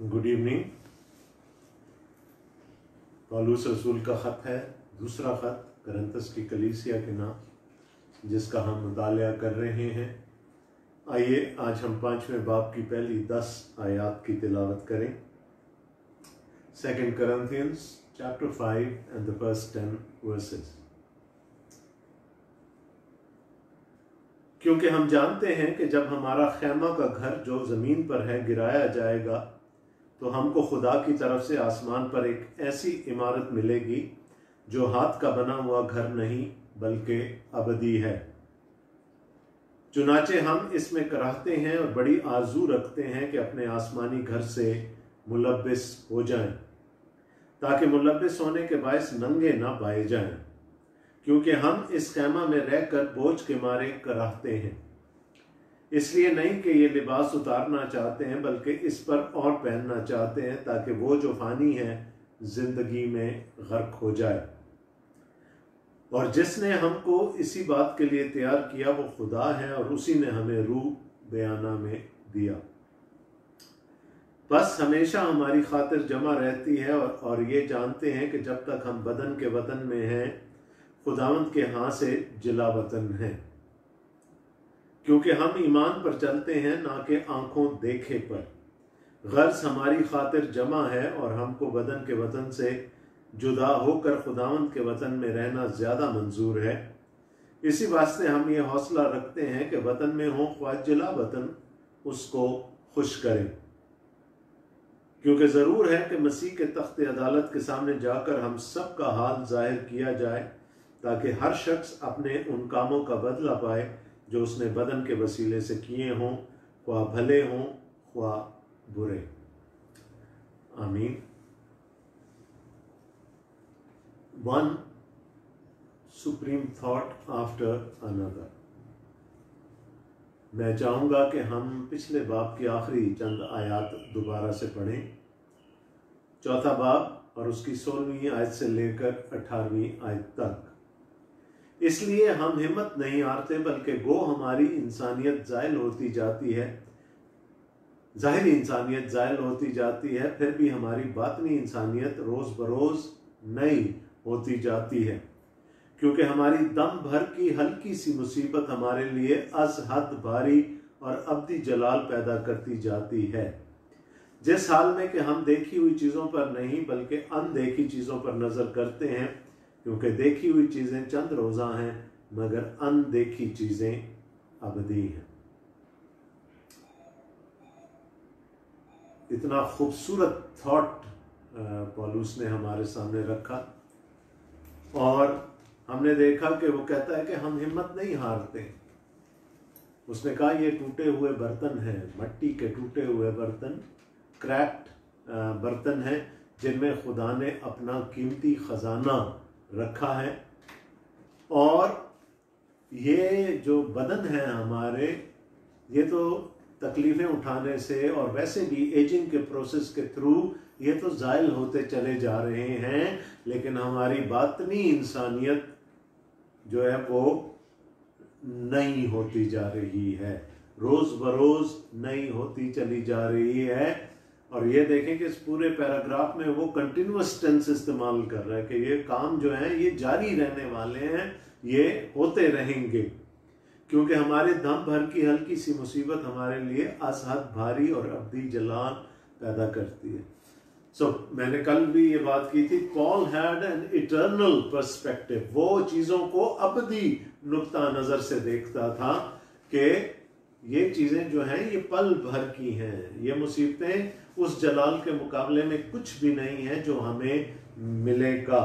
Good evening. पौलुस रसूल का ख़त है, दूसरा ख़त करंतस की कलीसिया के नाम, जिसका हम मुतालिया कर रहे हैं। आइए आज हम 5वें बाब की पहली 10 आयात की तिलावत करें। 2 Corinthians chapter 5 and the first 10 verses। क्योंकि हम जानते हैं कि जब हमारा खैमा का घर जो ज़मीन पर है गिराया जाएगा, तो हमको खुदा की तरफ से आसमान पर एक ऐसी इमारत मिलेगी जो हाथ का बना हुआ घर नहीं बल्कि अबदी है। चुनाचे हम इसमें कराहते हैं और बड़ी आरजू रखते हैं कि अपने आसमानी घर से मुलब्बिस हो जाएं, ताकि मुलब्बिस होने के बायस नंगे ना पाए जाएं, क्योंकि हम इस खैमा में रहकर बोझ के मारे कराहते हैं। इसलिए नहीं कि ये लिबास उतारना चाहते हैं, बल्कि इस पर और पहनना चाहते हैं, ताकि वो जो फानी है जिंदगी में गर्क हो जाए। और जिसने हमको इसी बात के लिए तैयार किया वो खुदा है, और उसी ने हमें रूह बयाना में दिया। बस हमेशा हमारी खातिर जमा रहती है और ये जानते हैं कि जब तक हम बदन के वतन में हैं, खुदावंद के हाथ से जिला वतन हैं। क्योंकि हम ईमान पर चलते हैं, ना कि आंखों देखे पर। गर्ज हमारी खातिर जमा है और हमको बदन के वतन से जुदा होकर खुदावंद के वतन में रहना ज्यादा मंजूर है। इसी वास्ते हम ये हौसला रखते हैं कि वतन में हो ख्वाह जिला वतन उसको खुश करें। क्योंकि जरूर है कि मसीह के तख्त अदालत के सामने जाकर हम सब का हाल जाहिर किया जाए, ताकि हर शख्स अपने उन कामों का बदला पाए जो उसने बदन के वसीले से किए हों, ख्वाह भले हों ख्वाह बुरे। आमीन। One supreme thought after another. मैं चाहूंगा कि हम पिछले बाब की आखिरी चंद आयत दोबारा से पढ़ें। चौथा बाब और उसकी 16वीं आयत से लेकर 18वीं आयत तक। इसलिए हम हिम्मत नहीं हारते, बल्कि गो हमारी इंसानियत जायल होती जाती है, ज़ाहिरी इंसानियत जायल होती जाती है, फिर भी हमारी बातनी इंसानियत रोज़ बरोज़ नई होती जाती है। क्योंकि हमारी दम भर की हल्की सी मुसीबत हमारे लिए अज हद भारी और अब्दी जलाल पैदा करती जाती है। जिस हाल में कि हम देखी हुई चीज़ों पर नहीं बल्कि अनदेखी चीज़ों पर नज़र करते हैं, क्योंकि देखी हुई चीज़ें चंद रोज़ा हैं, मगर अनदेखी चीज़ें अबदी हैं। इतना खूबसूरत थॉट पौलुस ने हमारे सामने रखा, और हमने देखा कि वो कहता है कि हम हिम्मत नहीं हारते। उसने कहा ये टूटे हुए बर्तन हैं, मट्टी के टूटे हुए बर्तन, क्रैक्ड बर्तन हैं, जिनमें खुदा ने अपना कीमती खजाना रखा है। और ये जो बदन है हमारे, ये तो तकलीफें उठाने से और वैसे भी एजिंग के प्रोसेस के थ्रू ये तो जायल होते चले जा रहे हैं, लेकिन हमारी बातनी इंसानियत जो है वो नई होती जा रही है, रोज बरोज नई होती चली जा रही है। और ये देखें कि इस पूरे पैराग्राफ में वो कंटिन्यूअस टेंस इस्तेमाल कर रहा है कि ये काम जो है ये जारी रहने वाले हैं, ये होते रहेंगे। क्योंकि हमारे दम भर की हल्की सी मुसीबत हमारे लिए असहद भारी और अब्दी जलाल पैदा करती है। मैंने कल भी ये बात की थी, Paul had an eternal perspective. वो चीज़ों को अब्दी नुक्ता नज़र से देखता था कि ये चीज़ें जो हैं ये पल भर की हैं, ये मुसीबतें उस जलाल के मुकाबले में कुछ भी नहीं है जो हमें मिलेगा।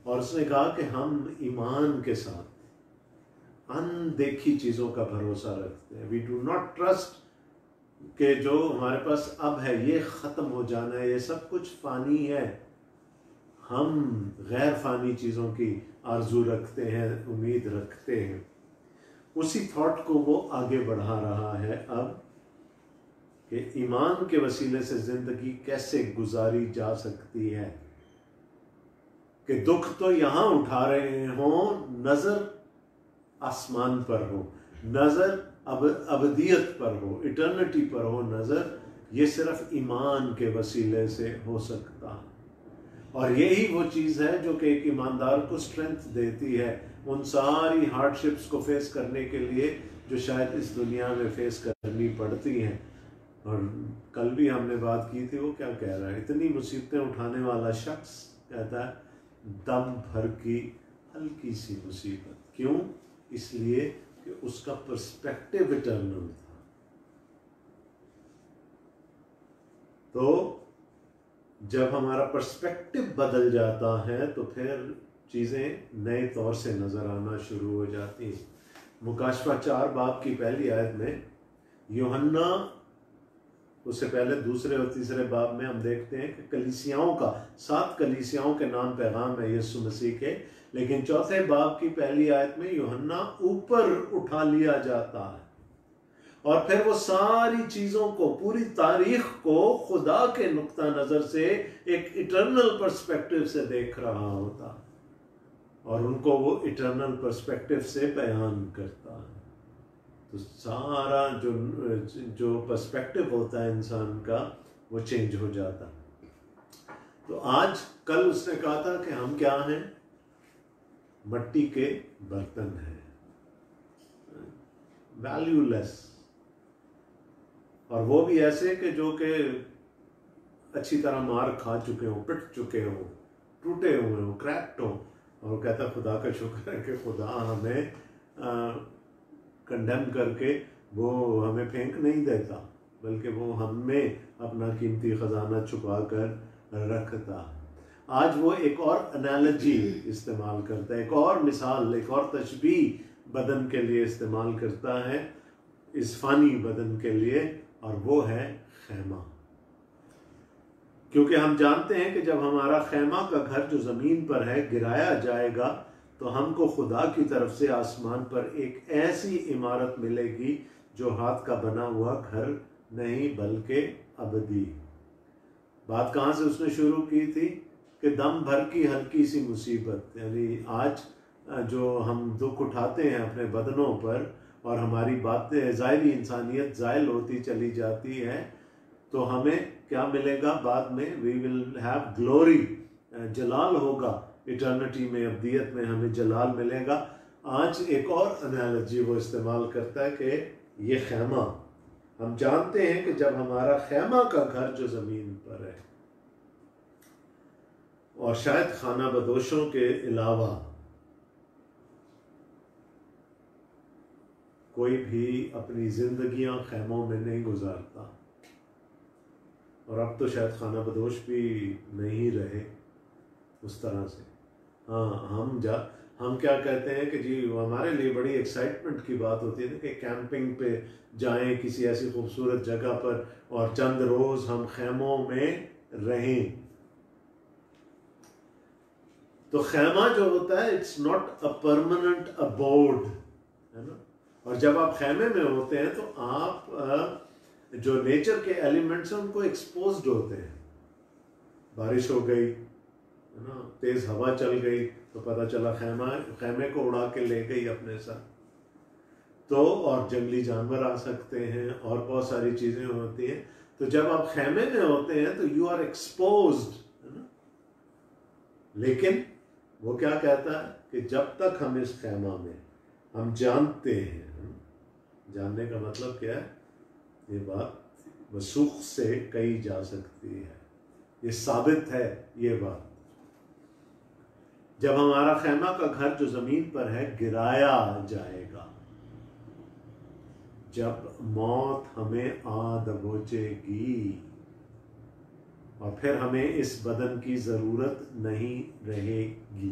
और उसने कहा कि हम ईमान के साथ अनदेखी चीज़ों का भरोसा रखते हैं। वी डू नॉट ट्रस्ट कि जो हमारे पास अब है ये ख़त्म हो जाना है, ये सब कुछ फ़ानी है। हम गैर फ़ानी चीज़ों की आरजू रखते हैं, उम्मीद रखते हैं। उसी थॉट को वो आगे बढ़ा रहा है अब, कि ईमान के वसीले से ज़िंदगी कैसे गुजारी जा सकती है। कि दुख तो यहाँ उठा रहे हों, नज़र आसमान पर हो, नज़र अब अबदियत पर हो, इटर्निटी पर हो नज़र, ये सिर्फ ईमान के वसीले से हो सकता है। और यही वो चीज़ है जो कि एक ईमानदार को स्ट्रेंथ देती है उन सारी हार्डशिप्स को फेस करने के लिए जो शायद इस दुनिया में फेस करनी पड़ती हैं। और कल भी हमने बात की थी, वो क्या कह रहा है, इतनी मुसीबतें उठाने वाला शख्स कहता है दम भर की हल्की सी मुसीबत। क्यों? इसलिए कि उसका पर्सपेक्टिव इटर्नल था। तो जब हमारा पर्सपेक्टिव बदल जाता है तो फिर चीज़ें नए तौर से नज़र आना शुरू हो जाती हैं। मुकाशफा 4 बाब की पहली आयत में यूहन्ना, उससे पहले दूसरे और तीसरे बाब में हम देखते हैं कि कलीसियाओं का 7 कलीसियाओं के नाम पैगाम है यीशु मसीह के, लेकिन चौथे बाब की पहली आयत में यूहन्ना ऊपर उठा लिया जाता है और फिर वो सारी चीजों को, पूरी तारीख को खुदा के नुक्ता नजर से एक इटर्नल पर्सपेक्टिव से देख रहा होता और उनको वो इटर्नल पर्सपेक्टिव से बयान करता है। तो सारा जो पर्सपेक्टिव होता है इंसान का वो चेंज हो जाता है। तो आज कल उसने कहा था कि हम क्या हैं? मिट्टी के बर्तन हैं, वैल्यूलेस, और वो भी ऐसे कि जो कि अच्छी तरह मार खा चुके हो, पिट चुके हो, टूटे हुए हो, क्रैक्ड हो। और कहता खुदा का शुक्र है कि खुदा हमें कंडेम करके वो हमें फेंक नहीं देता, बल्कि वो हमें अपना कीमती खजाना छुपा कर रखता है। आज वो एक और एनालॉजी इस्तेमाल करता है, एक और मिसाल, एक और तशबीह बदन के लिए इस्तेमाल करता है, इस फानी बदन के लिए, और वो है खैमा। क्योंकि हम जानते हैं कि जब हमारा खैमा का घर जो ज़मीन पर है गिराया जाएगा तो हमको खुदा की तरफ से आसमान पर एक ऐसी इमारत मिलेगी जो हाथ का बना हुआ घर नहीं बल्कि अबदी। बात कहाँ से उसने शुरू की थी कि दम भर की हल्की सी मुसीबत, यानी आज जो हम दुख उठाते हैं अपने बदनों पर और हमारी बातें, ज़ाहिरी इंसानियत ज़ाइल होती चली जाती है, तो हमें क्या मिलेगा बाद में? वी विल हैव ग्लोरी, जलाल होगा इटर्निटी में, अब्दियत में हमें जलाल मिलेगा। आज एक और एनालॉजी वो इस्तेमाल करता है कि ये खैमा, हम जानते हैं कि जब हमारा खैमा का घर जो ज़मीन पर है, और शायद खाना बदोशों के अलावा कोई भी अपनी जिंदगियां खैमों में नहीं गुजारता, और अब तो शायद खाना बदोश भी नहीं रहे उस तरह से। हाँ, हम क्या कहते हैं कि जी हमारे लिए बड़ी एक्साइटमेंट की बात होती है कि कैंपिंग पे जाएं किसी ऐसी खूबसूरत जगह पर और चंद रोज हम खैमों में रहें। तो खैमा जो होता है it's not a permanent abode, है ना। और जब आप खैमे में होते हैं तो आप जो नेचर के एलिमेंट्स हैं उनको एक्सपोज्ड होते हैं। बारिश हो गई, है ना, तेज हवा चल गई तो पता चला खैमे को उड़ा के ले गई अपने साथ। तो और जंगली जानवर आ सकते हैं और बहुत सारी चीजें होती हैं। तो जब आप खैमे में होते हैं तो यू आर एक्सपोज्ड, है ना। लेकिन वो क्या कहता है कि जब तक हम इस खैमा में हम जानते हैं, जानने का मतलब क्या है? ये बात वसूख से कही जा सकती है, ये साबित है ये बात। जब हमारा खैमा का घर जो जमीन पर है गिराया जाएगा, जब मौत हमें आ दबोचेगी और फिर हमें इस बदन की जरूरत नहीं रहेगी,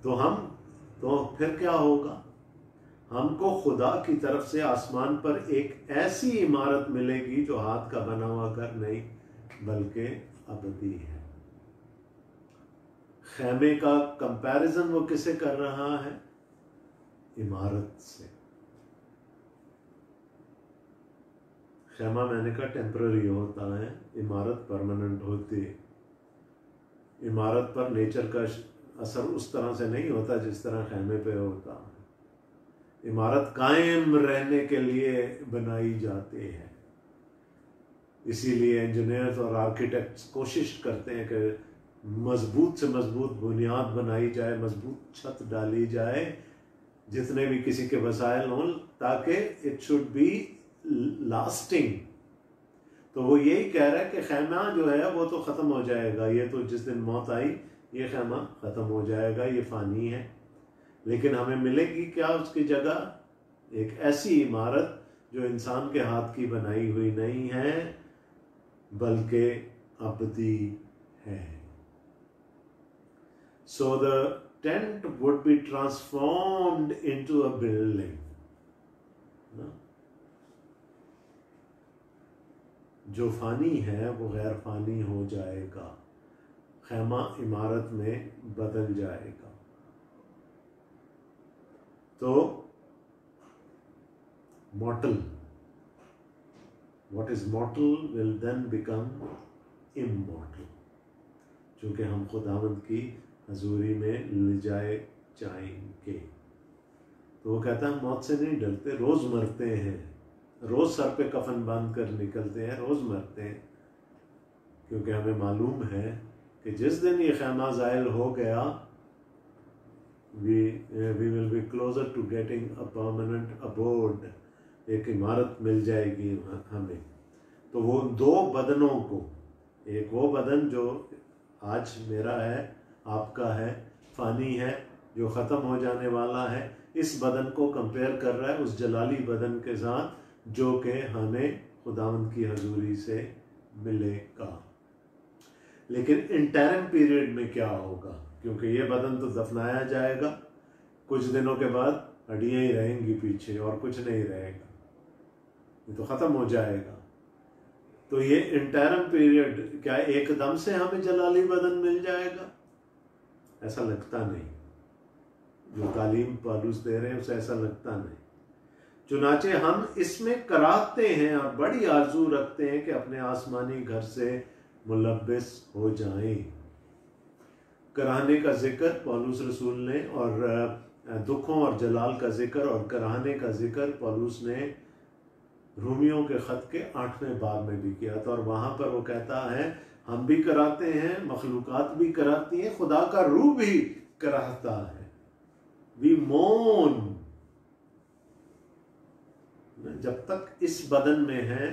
तो फिर क्या होगा? हमको खुदा की तरफ से आसमान पर एक ऐसी इमारत मिलेगी जो हाथ का बना हुआ घर नहीं बल्कि अबदी है। खैमे का कंपैरिजन वो किसे कर रहा है? इमारत से। खैमा मैंने कहा टेम्पररी होता है, इमारत परमानेंट होती है। इमारत पर नेचर का असर उस तरह से नहीं होता जिस तरह खैमे पे होता है। इमारत कायम रहने के लिए बनाई जाती है। इसीलिए इंजीनियर्स और आर्किटेक्ट्स कोशिश करते हैं कि मजबूत से मजबूत बुनियाद बनाई जाए, मजबूत छत डाली जाए, जितने भी किसी के वसाइल हों, ताकि इट शुड बी लास्टिंग। तो वो यही कह रहा है कि खैमा जो है वो तो ख़त्म हो जाएगा, ये तो जिस दिन मौत आई ये खैमा ख़त्म हो जाएगा, ये फ़ानी है। लेकिन हमें मिलेगी क्या उसकी जगह? एक ऐसी इमारत जो इंसान के हाथ की बनाई हुई नहीं है बल्कि अबदी है। So the tent would be transformed into a building. जो फानी है वो गैर फानी हो जाएगा, खैमा इमारत में बदल जाएगा। तो mortal, what is mortal will then become immortal, चूँकि हम खुदावंद की हजूरी में ले जाए जाएंगे। तो वो कहता है मौत से नहीं डरते, रोज मरते हैं, रोज सर पे कफन बांध कर निकलते हैं, रोज मरते हैं, क्योंकि हमें मालूम है कि जिस दिन ये खैमा ज़ाइल हो गया, we will be closer to getting a permanent abode, एक इमारत मिल जाएगी हमें। तो वो दो बदनों को, एक वो बदन जो आज मेरा है, आपका है, फानी है, जो ख़त्म हो जाने वाला है, इस बदन को कंपेयर कर रहा है उस जलाली बदन के साथ जो कि हमें खुदावंद की हजूरी से मिलेगा। लेकिन इंटरम पीरियड में क्या होगा? क्योंकि ये बदन तो दफनाया जाएगा, कुछ दिनों के बाद हड्डियाँ ही रहेंगी पीछे और कुछ नहीं रहेगा, ये तो ख़त्म हो जाएगा। तो ये इंटरम पीरियड क्या एकदम से हमें जलाली बदन मिल जाएगा? ऐसा लगता नहीं। जो तालीम पौलुस दे रहे हैं उसे ऐसा लगता नहीं। चुनाचे हम इसमें कराहते हैं और बड़ी आरजू रखते हैं कि अपने आसमानी घर से मुलब्बिस हो जाएं। कराहने का जिक्र पौलुस रसूल ने, और दुखों और जलाल का जिक्र और कराहने का जिक्र पौलुस ने रोमियों के ख़त के 8वें बाब में भी किया था। और वहाँ पर वो कहता है हम भी कराते हैं, मखलूकात भी कराती हैं, खुदा का रूह भी कराता है। वी मोन, जब तक इस बदन में हैं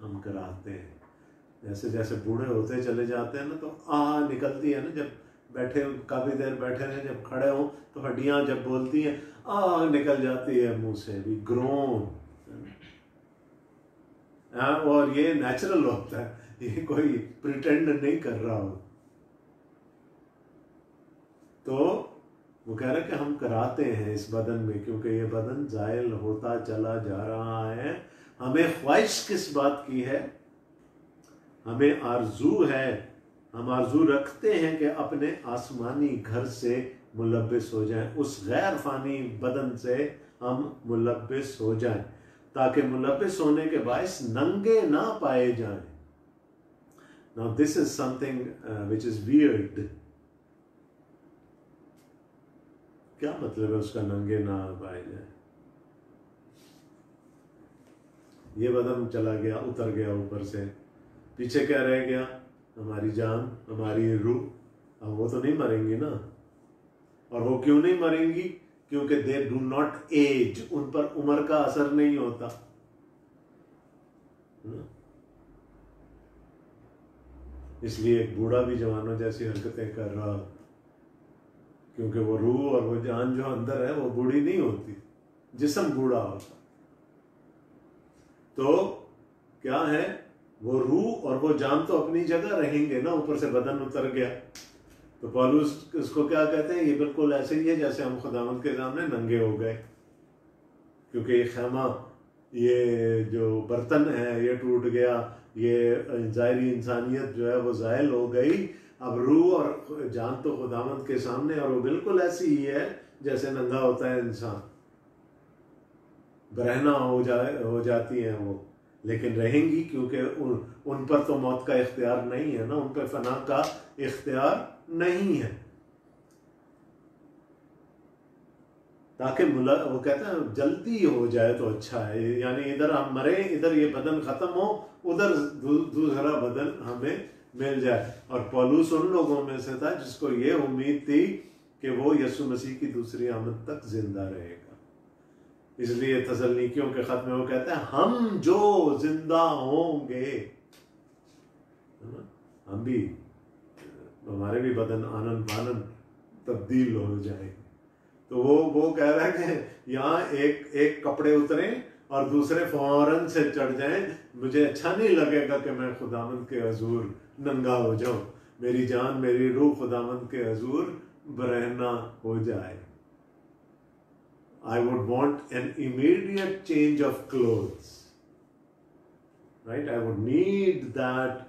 हम कराते हैं। जैसे जैसे बूढ़े होते चले जाते हैं ना, तो आह निकलती है ना, जब बैठे काफ़ी देर बैठे रहे, जब खड़े हों तो हड्डियाँ जब बोलती हैं आह निकल जाती है मुंह से। वी ग्रोन, और ये नेचुरल होता है, ये कोई प्रिटेंड नहीं कर रहा हो। तो वो कह रहे कि हम कराते हैं इस बदन में, क्योंकि ये बदन ज़ाइल होता चला जा रहा है। हमें ख्वाहिश किस बात की है? हमें आरजू है, हम आरजू रखते हैं कि अपने आसमानी घर से मुलब्बिस हो जाएं, उस गैर फानी बदन से हम मुलब्बिस हो जाएं, ताकि मुलब्बिस होने के बायस नंगे ना पाए जाएं। Now this is something which is weird. क्या मतलब है उसका नंगे ना पाए जाए? ये बदन चला गया, उतर गया ऊपर से, पीछे क्या रह गया? हमारी जान, हमारी रूह। अब वो तो नहीं मरेंगी ना। और वो क्यों नहीं मरेंगी? क्योंकि दे डू नॉट एज, उन पर उम्र का असर नहीं होता। इसलिए एक बूढ़ा भी जवानों जैसी हरकतें कर रहा, क्योंकि वो रूह और वो जान जो अंदर है वो बूढ़ी नहीं होती, जिस्म बूढ़ा होता। तो क्या है, वो रूह और वो जान तो अपनी जगह रहेंगे ना, ऊपर से बदन उतर गया। तो पौलुस इसको क्या कहते हैं? ये बिल्कुल ऐसे ही है जैसे हम खुदावंद के सामने नंगे हो गए, क्योंकि ये खैमा, ये जो बर्तन है ये टूट गया, ये ज़ाहिरी इंसानियत जो है वो ज़ायल हो गई। अब रूह और जान तो खुदावंद के सामने, और वो बिल्कुल ऐसी ही है जैसे नंगा होता है इंसान, बरहना हो जाती हैं वो, लेकिन रहेंगी, क्योंकि उन पर तो मौत का इख्तियार नहीं है ना, उन पर फना का इख्तियार नहीं है। ताकि वो कहते हैं जल्दी हो जाए तो अच्छा है, यानी इधर हम मरे, इधर ये बदन खत्म हो, उधर दूसरा बदन हमें मिल जाए। और पौलुस उन लोगों में से था जिसको ये उम्मीद थी कि वो यीशु मसीह की दूसरी आमद तक जिंदा रहेगा। इसलिए थस्सलुनीकियों के खत में वो कहते हैं हम जो जिंदा होंगे, हम भी, हमारे भी बदन आनंद पानंद तब्दील हो जाएंगे। तो वो कह रहा है कि यहाँ एक कपड़े उतरे और दूसरे फौरन से चढ़ जाएं, मुझे अच्छा नहीं लगेगा कि मैं खुदावंद के हजूर नंगा हो जाऊं, मेरी जान मेरी रूह खुदावंद के हजूर बरहना हो जाए। I would want an immediate change of clothes, right? I would need that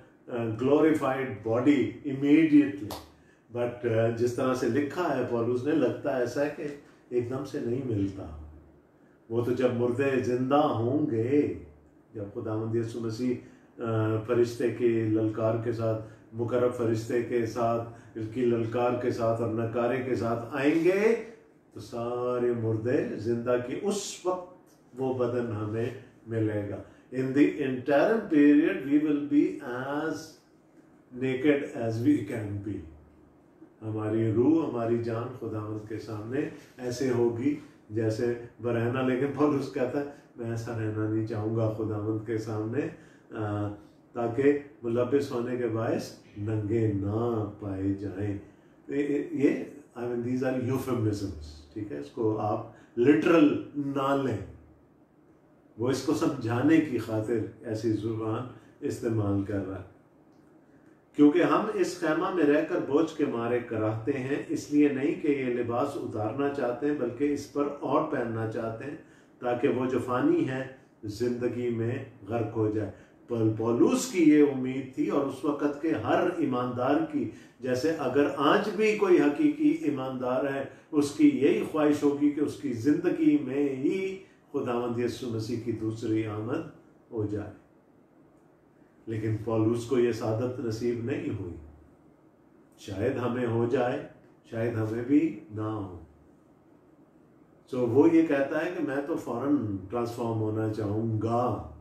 glorified body immediately. But जिस तरह से लिखा है पौलुस ने, लगता है ऐसा है कि एकदम से नहीं मिलता। वो तो जब मुर्दे जिंदा होंगे, जब खुदावंद यीशु मसीह फरिश्ते के ललकार के साथ, मुकर्रब फरिश्ते के साथ, इसकी ललकार के साथ और नकारे के साथ आएंगे, तो सारे मुर्दे जिंदा की उस वक्त वो बदन हमें मिलेगा। In the interim period we will be as naked as we can be. हमारी रूह, हमारी जान खुदावंद के सामने ऐसे होगी जैसे बरहना। लेकिन पौलुस कहता है मैं ऐसा रहना नहीं चाहूँगा खुदावंद के सामने, ताकि मुलब्बिस होने के बायस नंगे ना पाए जाएं। ये I mean these are euphemisms, ठीक है, इसको आप लिटरल ना लें। वो इसको समझाने की खातिर ऐसी जुबान इस्तेमाल कर रहा है। क्योंकि हम इस खैमा में रहकर बोझ के मारे कराहते हैं, इसलिए नहीं कि ये लिबास उतारना चाहते हैं, बल्कि इस पर और पहनना चाहते हैं, ताकि वो जो फानी है जिंदगी में गर्क हो जाए। पौलुस की ये उम्मीद थी और उस वक़्त के हर ईमानदार की, जैसे अगर आज भी कोई हकीकी ईमानदार है, उसकी यही ख्वाहिश होगी कि उसकी ज़िंदगी में ही खुदावंद यीशु मसीह की दूसरी आमद हो जाए। लेकिन पौलुस को ये सादत नसीब नहीं हुई। शायद हमें हो जाए, शायद हमें भी ना हो। तो वो ये कहता है कि मैं तो फौरन ट्रांसफॉर्म होना चाहूँगा,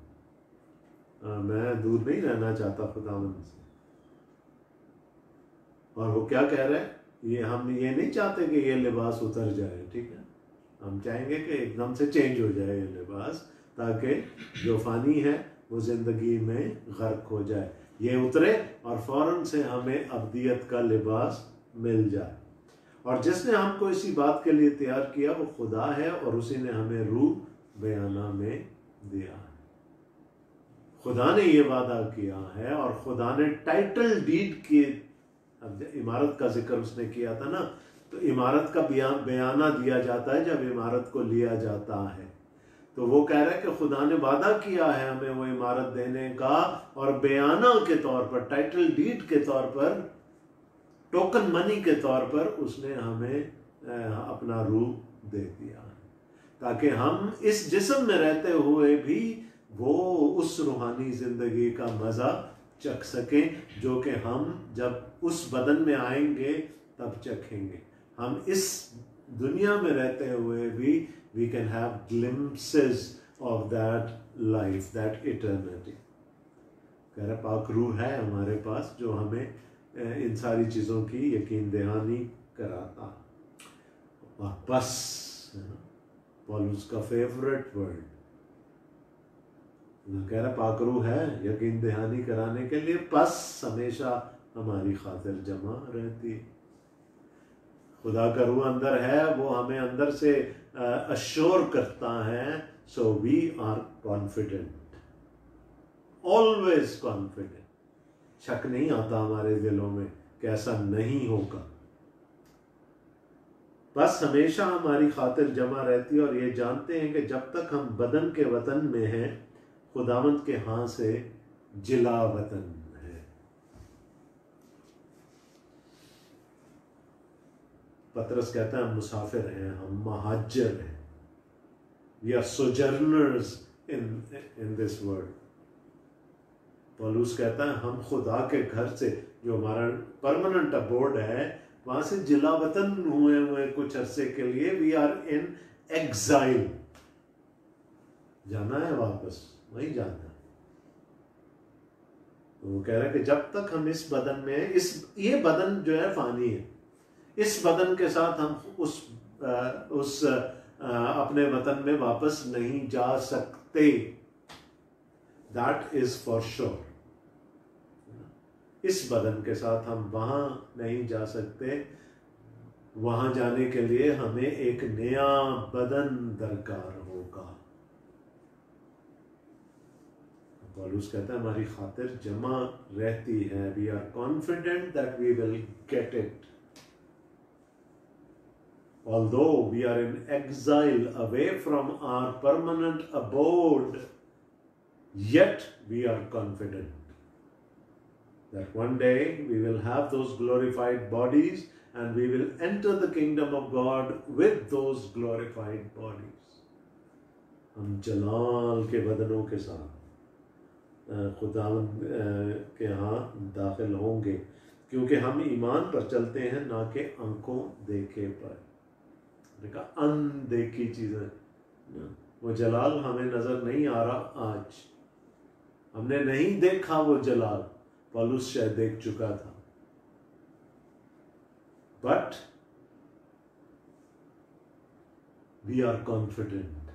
मैं दूर नहीं रहना चाहता खुदावंद से। और वो क्या कह रहे हैं, ये हम ये नहीं चाहते कि ये लिबास उतर जाए, ठीक है, हम चाहेंगे कि एकदम से चेंज हो जाए ये लिबास, ताकि जो फानी है वो जिंदगी में गर्क हो जाए, ये उतरे और फौरन से हमें अब्दियत का लिबास मिल जाए। और जिसने हमको इसी बात के लिए तैयार किया वो खुदा है, और उसी ने हमें रूह बयाना में दिया है। खुदा ने ये वादा किया है, और खुदा ने टाइटल डीड की, इमारत का जिक्र उसने किया था ना, तो इमारत का बयाना दिया जाता है जब इमारत को लिया जाता है। तो वो कह रहा है कि खुदा ने वादा किया है हमें वो इमारत देने का, और बयाना के तौर पर, टाइटल डीड के तौर पर, टोकन मनी के तौर पर उसने हमें अपना रूह दे दिया है, ताकि हम इस जिस्म में रहते हुए भी वो उस रूहानी जिंदगी का मजा चख सकें, जो कि हम जब उस बदन में आएंगे तब चखेंगे। हम इस दुनिया में रहते हुए भी we can have glimpses of that life, that eternity. कह रहा पाक रूह है हमारे पास जो हमें इन सारी चीज़ों की यकीन दहानी कराता। और बस, पौलुस का फेवरेट वर्ड, कह रहा पाक रूह है यकीन दहानी कराने के लिए, बस हमेशा हमारी खातिर जमा रहती है। खुदा का रूह अंदर है, वो हमें अंदर से अश्योर करता है, so we are confident, always confident. शक नहीं आता हमारे दिलों में कि ऐसा नहीं होगा, बस हमेशा हमारी खातिर जमा रहती है। और ये जानते हैं कि जब तक हम बदन के वतन में हैं, खुदावंद के हाथ से जिला वतन है। पतरस कहता है हम मुसाफिर हैं, हम महाजर हैं, we are sojourners in this world. पौलुस कहता है हम खुदा के घर से, जो हमारा परमानेंट अबोर्ड है, वहां से जिला वतन हुए कुछ अरसे के लिए, वी आर इन एग्जाइल, जाना है वापस, वहीं जाना है। तो वो कह रहा है कि जब तक हम इस बदन में, ये बदन जो है फानी है, इस बदन के साथ हम उस अपने वतन में वापस नहीं जा सकते। That is for sure. इस बदन के साथ हम वहां नहीं जा सकते। वहां जाने के लिए हमें एक नया बदन दरकार होगा। पौलुस कहता है हमारी खातिर जमा रहती है। We are confident that we will get it. Although we are in exile away from our permanent abode, yet we are confident that one day we will have those glorified bodies and we will enter the kingdom of God with those glorified bodies. हम जलाल के बदनों के साथ खुदावंद के यहाँ दाखिल होंगे, क्योंकि हम ईमान पर चलते हैं, ना कि आंखों देखे पर। देखा, अनदेखी चीजें, वो जलाल हमें नजर नहीं आ रहा। आज हमने नहीं देखा वो जलाल, पौलुस शायद देख चुका था, बट वी आर कॉन्फिडेंट।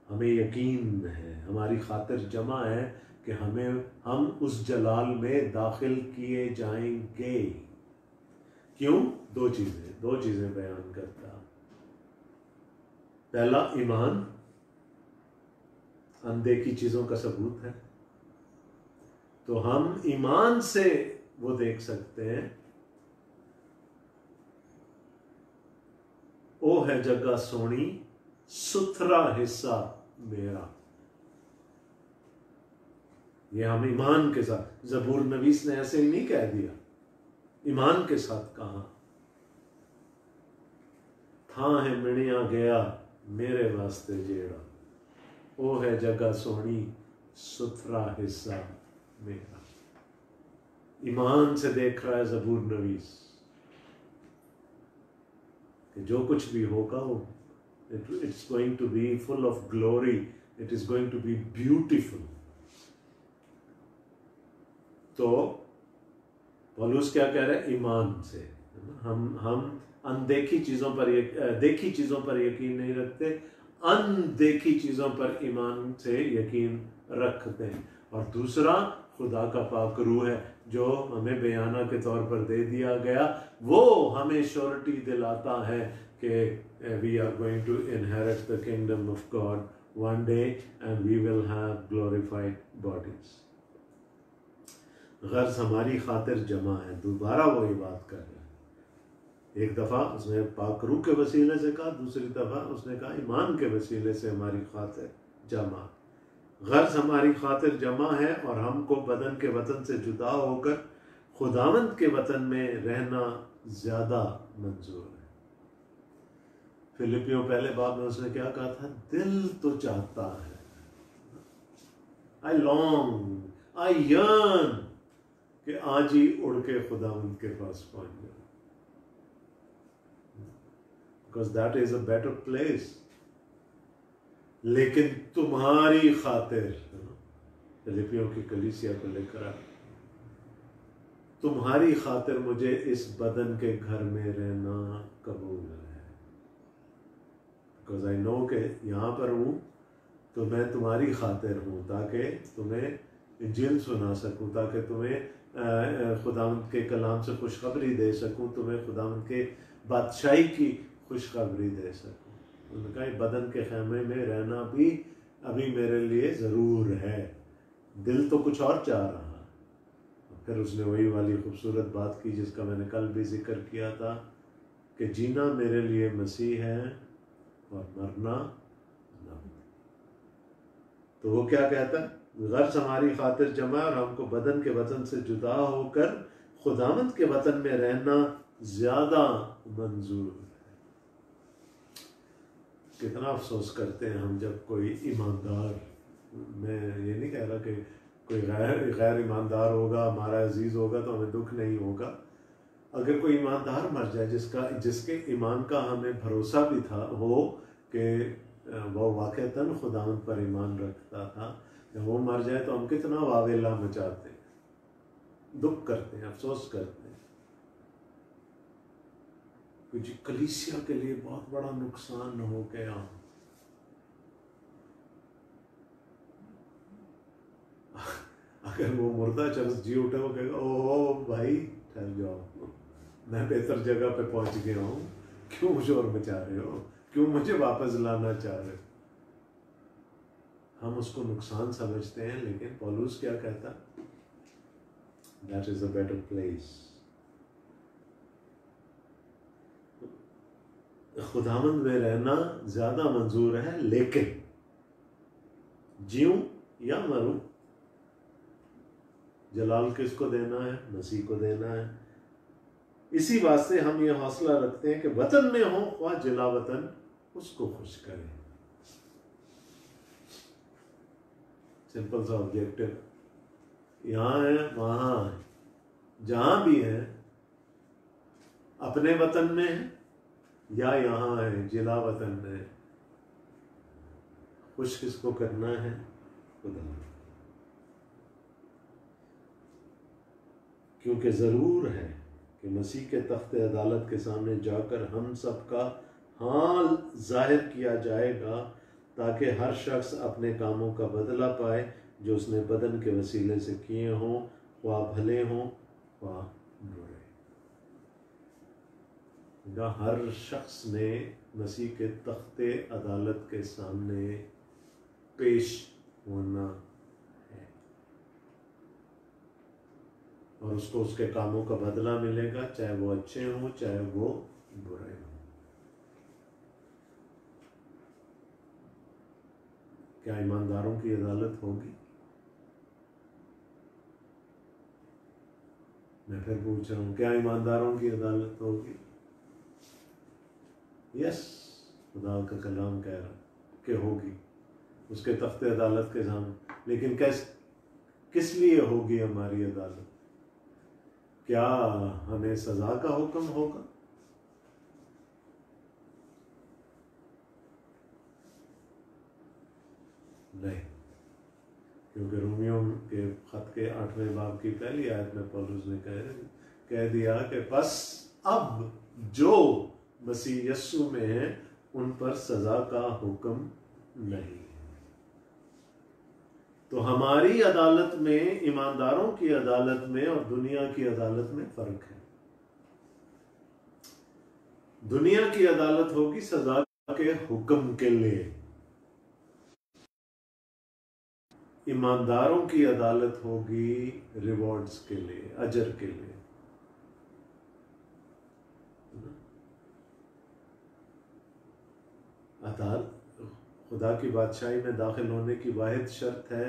हमें यकीन है, हमारी खातिर जमा है कि हम उस जलाल में दाखिल किए जाएंगे। क्यों? दो चीजें बयान करता। पहला, ईमान अनदेखी चीजों का सबूत है, तो हम ईमान से वो देख सकते हैं। ओ है जगह सोनी, सुथरा हिस्सा मेरा। ये हम ईमान के साथ, जबूर नवीस ने ऐसे ही नहीं कह दिया, ईमान के साथ कहा, था है मिणिया गया मेरे वास्ते जेड़ा, ओ है जगह सोनी, सुथरा हिस्सा मेरा। ईमान से देख रहा है जबूर नवीस कि जो कुछ भी होगा वो it's going to be full of glory, it is going to be beautiful. तो पौलुस क्या कह रहे हैं? ईमान से हम अनदेखी चीजों पर देखी चीजों पर यकीन नहीं रखते, अनदेखी चीजों पर ईमान से यकीन रखते हैं। और दूसरा, खुदा का पाक रूह है जो हमें बयाना के तौर पर दे दिया गया, वो हमें श्योरिटी दिलाता है कि we are going to inherit the kingdom of God one day and we will have glorified bodies. गर्ज हमारी खातिर जमा है। दोबारा वही बात कर रहे हैं। एक दफा उसने पाक रूह के वसीले से कहा, दूसरी दफा उसने कहा ईमान के वसीले से हमारी खातिर जमा। गर्ज हमारी खातिर जमा है और हमको बदन के वतन से जुदा होकर खुदावंद के वतन में रहना ज्यादा मंजूर है। फिलिपियों पहले बाब में उसने क्या कहा था? दिल तो चाहता है, आई लॉन्ग, आई यर्न, कि आज ही उड़ के खुदावंद के पास पहुंच जाए, because that is a better place. लेकिन तुम्हारी खातिर, फिलिपियों की कलीसिया को लेकर आ, तुम्हारी खातिर मुझे इस बदन के घर में रहना कबूल है, बिकॉज आई नो कि यहाँ पर हूँ तो मैं तुम्हारी खातिर हूँ, ताकि तुम्हें इंजील सुना सकूँ, ताकि तुम्हें खुदावंद के कलाम से खुशखबरी दे सकूँ, तुम्हें खुदावंद के बादशाही की खुशखबरी दे सकूँ। उन्होंने कहा बदन के खेमे में रहना भी अभी मेरे लिए ज़रूर है, दिल तो कुछ और चाह रहा। फिर उसने वही वाली खूबसूरत बात की जिसका मैंने कल भी जिक्र किया था कि जीना मेरे लिए मसीह है और मरना ना। तो वो क्या कहता है? गर्ज हमारी खातिर जमा और हमको बदन के वतन से जुदा होकर खुदावंद के वतन में रहना ज्यादा मंजूर है। कितना अफसोस करते हैं हम जब कोई ईमानदार, मैं ये नहीं कह रहा कि कोई गैर ईमानदार होगा, हमारा अजीज होगा तो हमें दुख नहीं होगा, अगर कोई ईमानदार मर जाए जिसके ईमान का हमें भरोसा भी था हो कि वो वाक़तन खुदावंद पर ईमान रखता था, जब वो मर जाए तो हम कितना वावेला मचाते हैं, दुख करते हैं, अफसोस करते हैं। कुछ कलीसिया के लिए बहुत बड़ा नुकसान हो गया। अगर वो मुर्दा शख्स जी उठे, वो कहेगा ओ भाई ठहर जाओ, मैं बेहतर जगह पे पहुंच गया हूँ, क्यों शोर मचा रहे हो, क्यों मुझे वापस लाना चाह रहे हो। हम उसको नुकसान समझते हैं, लेकिन पौलुस क्या कहता, that is a better place. खुदावंद में रहना ज्यादा मंजूर है, लेकिन जीऊं या मरूं, जलाल किसको देना है? मसीह को देना है। इसी वास्ते हम ये हौसला रखते हैं कि वतन में हो ख्वाह जिला वतन, उसको खुश करें। सिंपल सा ऑब्जेक्टिव, यहां है वहां है, जहां भी है, अपने वतन में है या यहां है जिला वतन में, खुश किसको करना है? खुदा। क्योंकि जरूर है कि मसीह के तख्त अदालत के सामने जाकर हम सब का हाल जाहिर किया जाएगा, ताकि हर शख्स अपने कामों का बदला पाए जो उसने बदन के वसीले से किए हों, ख्वाह भले हों ख्वाह बुरे। हर शख्स ने मसीह के तख्ते अदालत के सामने पेश होना है, और उसको उसके कामों का बदला मिलेगा, चाहे वो अच्छे हों चाहे वो बुरे हों। क्या ईमानदारों की अदालत होगी? मैं फिर पूछ रहा हूं, क्या ईमानदारों की अदालत होगी? यस, खुदा का कलाम कह रहा कि होगी, उसके तख्ते अदालत के सामने। लेकिन किस लिए होगी हमारी अदालत? क्या हमें सजा का हुक्म होगा? नहीं, क्योंकि रोमियो के खत के 8वें बाब की पहली आयत में पौलुस ने कह दिया कि बस अब जो मसीह यस्सु में है उन पर सजा का हुक्म नहीं। तो हमारी अदालत में, ईमानदारों की अदालत में और दुनिया की अदालत में फर्क है। दुनिया की अदालत होगी सजा के हुक्म के लिए, ईमानदारों की अदालत होगी रिवॉर्ड्स के लिए, अजर के लिए। खुदा की बादशाही में दाखिल होने की वाहिद शर्त है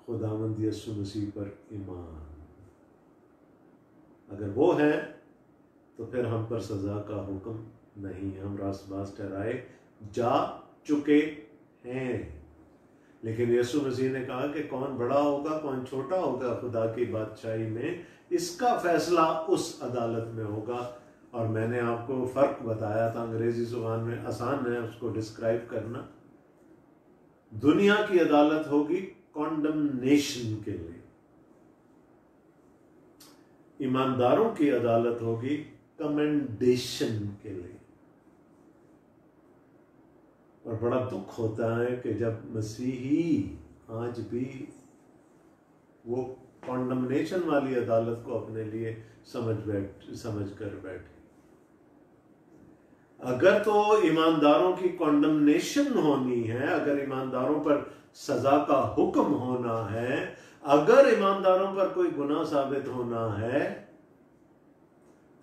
खुदावंद यीशु मसीह पर ईमान। अगर वो है तो फिर हम पर सजा का हुक्म नहीं, हम रास्तबाज ठहराए जा चुके हैं। लेकिन यीशु मसीह ने कहा कि कौन बड़ा होगा कौन छोटा होगा खुदा की बादशाही में, इसका फैसला उस अदालत में होगा। और मैंने आपको फर्क बताया था, अंग्रेजी जुबान में आसान है उसको डिस्क्राइब करना। दुनिया की अदालत होगी कॉन्डमनेशन के लिए, ईमानदारों की अदालत होगी कमेंडेशन के लिए। और बड़ा दुख होता है कि जब मसीही आज भी वो कॉन्डमनेशन वाली अदालत को अपने लिए समझ कर बैठे। अगर तो ईमानदारों की कॉन्डमनेशन होनी है, अगर ईमानदारों पर सजा का हुक्म होना है, अगर ईमानदारों पर कोई गुनाह साबित होना है,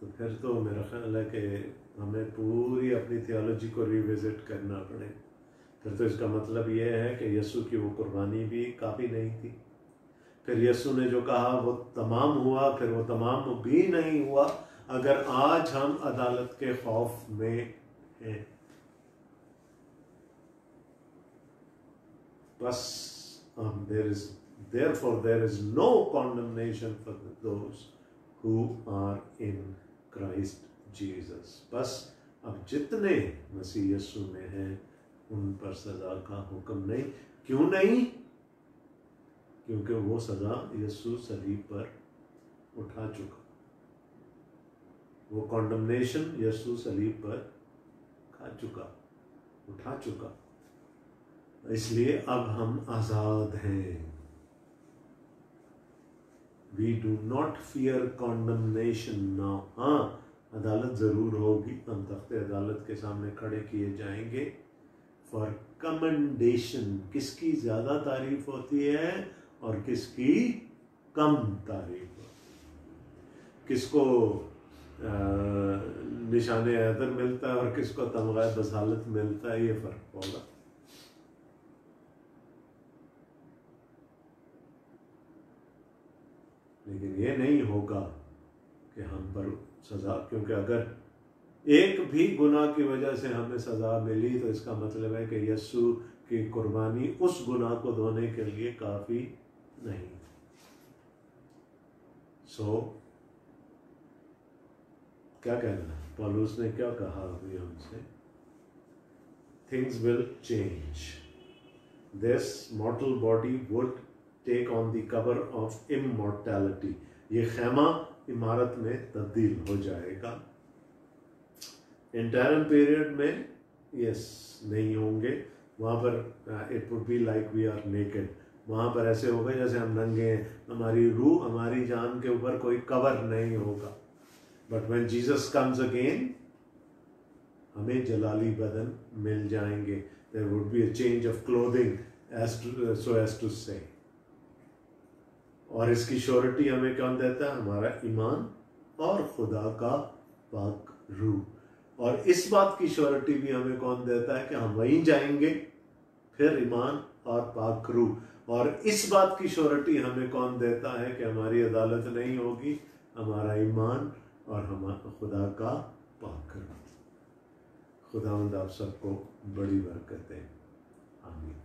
तो फिर तो मेरा ख्याल है कि हमें पूरी अपनी थियोलॉजी को रिविजिट करना पड़े। फिर तो इसका मतलब यह है कि यीशु की वो कुर्बानी भी काफ़ी नहीं थी। फिर यीशु ने जो कहा वो तमाम हुआ, फिर वो तमाम भी नहीं हुआ। अगर आज हम अदालत के खौफ में हैं, बस therefore there is no condemnation for those who are in Christ Jesus. बस अब जितने मसीह यीशु में हैं उन पर सजा का हुक्म नहीं। क्यों नहीं? क्योंकि वो सजा यीशु सलीब पर उठा चुका, वो कॉन्डमनेशन यीशु सलीब पर खा चुका, उठा चुका। इसलिए अब हम आजाद हैं। We do not fear condemnation now. हाँ, अदालत जरूर होगी, हम तख्ते अदालत के सामने खड़े किए जाएंगे फॉर कमेंडेशन। किसकी ज्यादा तारीफ होती है और किसकी कम तारीफ होती है, किसको निशाने हैदर मिलता है और किसको तमगा बसालत मिलता है, ये फर्क होगा। लेकिन ये नहीं होगा कि हम पर सजा, क्योंकि अगर एक भी गुनाह की वजह से हमें सजा मिली तो इसका मतलब है कि यीशु की कुर्बानी उस गुनाह को धोने के लिए काफी नहीं। सो क्या कहना, पौलुस ने क्या कहा अभी हमसे? Things will change, this mortal body would take on the cover of immortality. ये खैमा इमारत में तब्दील हो जाएगा। इंटरम पीरियड में यस नहीं होंगे, वहाँ पर it would be like we are naked. वहाँ पर ऐसे होगा जैसे हम नंगे हैं, हमारी रूह, हमारी जान के ऊपर कोई कवर नहीं होगा। But when Jesus comes again, हमें जलाली बदन मिल जाएंगे। There would be a change of clothing so as to say. और इसकी श्योरिटी हमें कौन देता है? हमारा ईमान और खुदा का पाक रूह। और इस बात की श्योरिटी भी हमें कौन देता है कि हम वहीं जाएंगे, फिर ईमान और पाक रूह। और इस बात की श्योरिटी हमें कौन देता है कि हमारी अदालत नहीं होगी, हमारा ईमान और हमारा खुदा का पाक रूह। खुदावंद आप सबको बड़ी बरकत दें। आमीन।